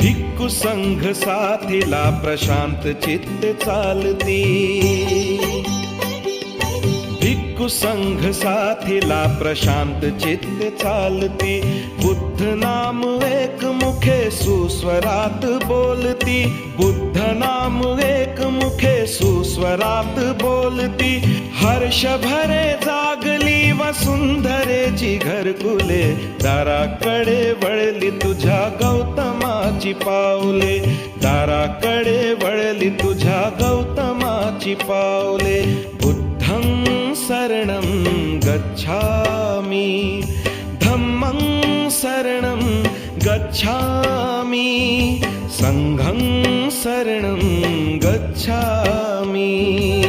भिक्खू संघ साथीला प्रशांत चित्त चालती, भिक्खू संघ साथीला प्रशांत चित्त चालती। बुद्ध नाम एक मुखे सुस्वरात बोलती, बुद्ध नाम एक मुखे सुस्वरात बोलती। हर्ष भरे जागली वसुंधरेची घरकुले, दाराकडे वळली तुझ्या गौतमाची पावले, दाराकडे वळली तुझ्या गौतमाची पावले। बुद्धं शरणं गच्छामि, धम्मं शरणं गच्छामि, संघं शरणं गच्छामि।